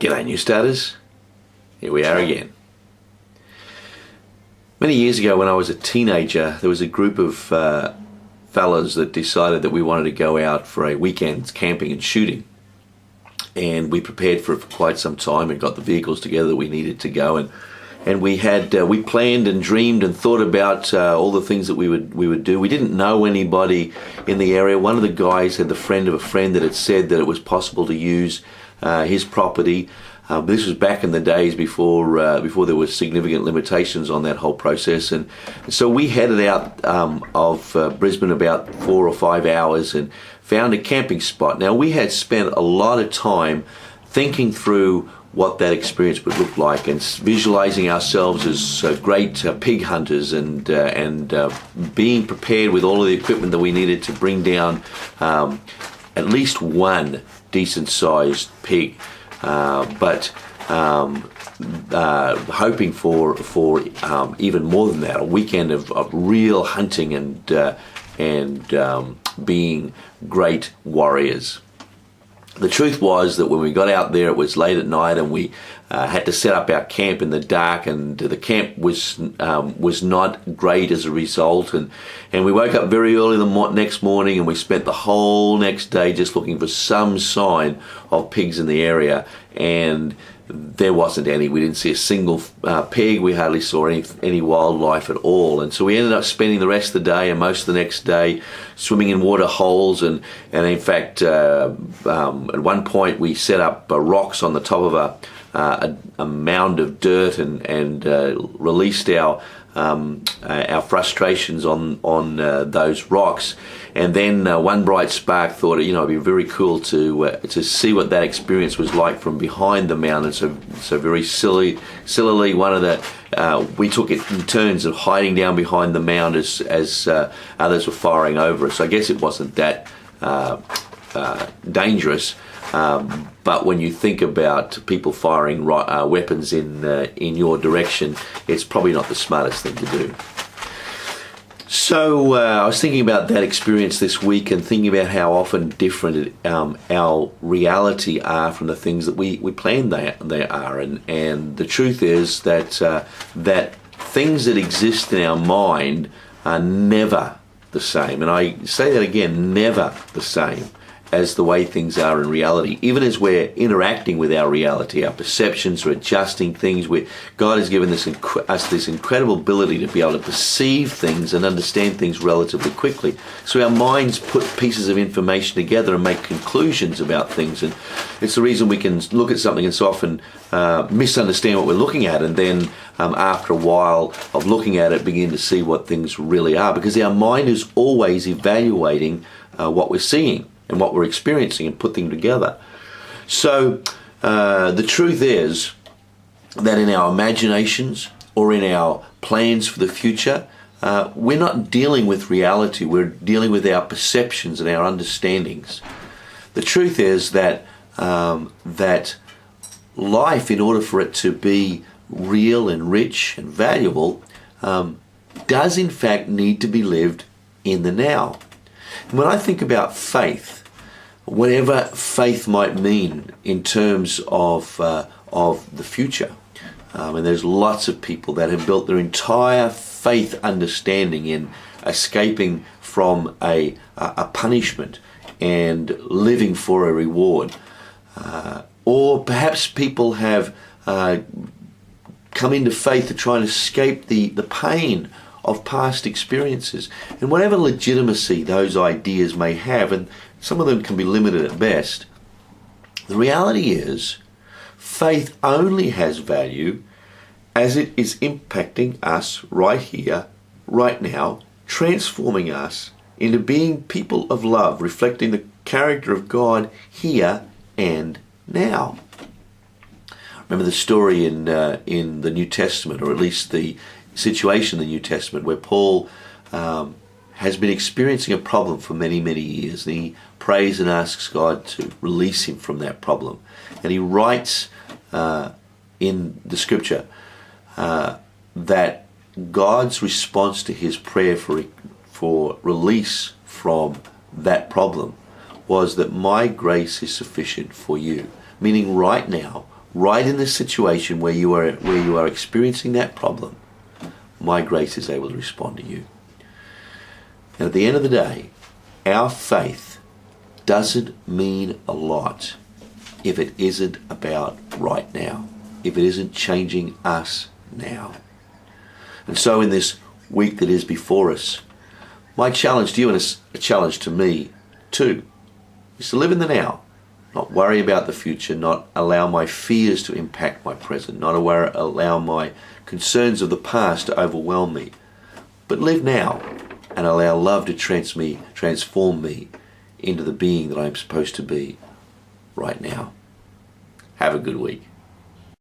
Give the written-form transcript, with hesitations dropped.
G'day new starters, here we are again. Many years ago when I was a teenager, there was a group of fellas that decided that we wanted to go out for a weekend camping and shooting. And we prepared for it for quite some time and got the vehicles together that we needed to go. And we planned and dreamed and thought about all the things that we would do. We didn't know anybody in the area. One of the guys had the friend of a friend that had said that it was possible to use his property. This was back in the days before there were significant limitations on that whole process, and so we headed out of Brisbane about 4 or 5 hours and found a camping spot. Now we had spent a lot of time thinking through what that experience would look like and visualizing ourselves as great pig hunters and being prepared with all of the equipment that we needed to bring down at least one decent sized pig. But hoping for even more than that, a weekend of real hunting and being great warriors. The truth was that when we got out there, it was late at night, and we had to set up our camp in the dark, and the camp was not great as a result. And we woke up very early the next morning, and we spent the whole next day just looking for some sign of pigs in the area, and there wasn't any. We didn't see a single pig. We hardly saw any wildlife at all. And so we ended up spending the rest of the day and most of the next day swimming in water holes. And in fact, at one point we set up rocks on the top of a mound of dirt and released our frustrations on those rocks. And then one bright spark thought, it'd be very cool to see what that experience was like from behind the mountain. So very sillily, one of the we took it in turns of hiding down behind the mound as others were firing over us. So I guess it wasn't that dangerous. But when you think about people firing weapons in your direction, it's probably not the smartest thing to do. So I was thinking about that experience this week and thinking about how often different our reality are from the things that we plan they are. And the truth is that that things that exist in our mind are never the same. And I say that again, never the same as the way things are in reality. Even as we're interacting with our reality, our perceptions are adjusting things. God has given us this incredible ability to be able to perceive things and understand things relatively quickly. So our minds put pieces of information together and make conclusions about things. And it's the reason we can look at something and so often misunderstand what we're looking at, and then after a while of looking at it, begin to see what things really are. Because our mind is always evaluating what we're seeing and what we're experiencing and put them together. So the truth is that in our imaginations or in our plans for the future, we're not dealing with reality, we're dealing with our perceptions and our understandings. The truth is that that life, in order for it to be real and rich and valuable, does in fact need to be lived in the now. And when I think about faith, whatever faith might mean in terms of the future, and there's lots of people that have built their entire faith understanding in escaping from a punishment and living for a reward, or perhaps people have come into faith to try and escape the pain of past experiences. And whatever legitimacy those ideas may have, and some of them can be limited at best, the reality is faith only has value as it is impacting us right here, right now, transforming us into being people of love, reflecting the character of God here and now. Remember the story in the New Testament, or at least the situation in the New Testament, where Paul has been experiencing a problem for many, many years, and he prays and asks God to release him from that problem. And he writes in the scripture that God's response to his prayer for release from that problem was that my grace is sufficient for you. Meaning right now, right in the situation where you are experiencing that problem, my grace is able to respond to you. And at the end of the day, our faith doesn't mean a lot if it isn't about right now, if it isn't changing us now. And so in this week that is before us, my challenge to you, and it's a challenge to me too, is to live in the now, not worry about the future, not allow my fears to impact my present, not allow my concerns of the past to overwhelm me, but live now and allow love to transform me into the being that I'm supposed to be right now. Have a good week.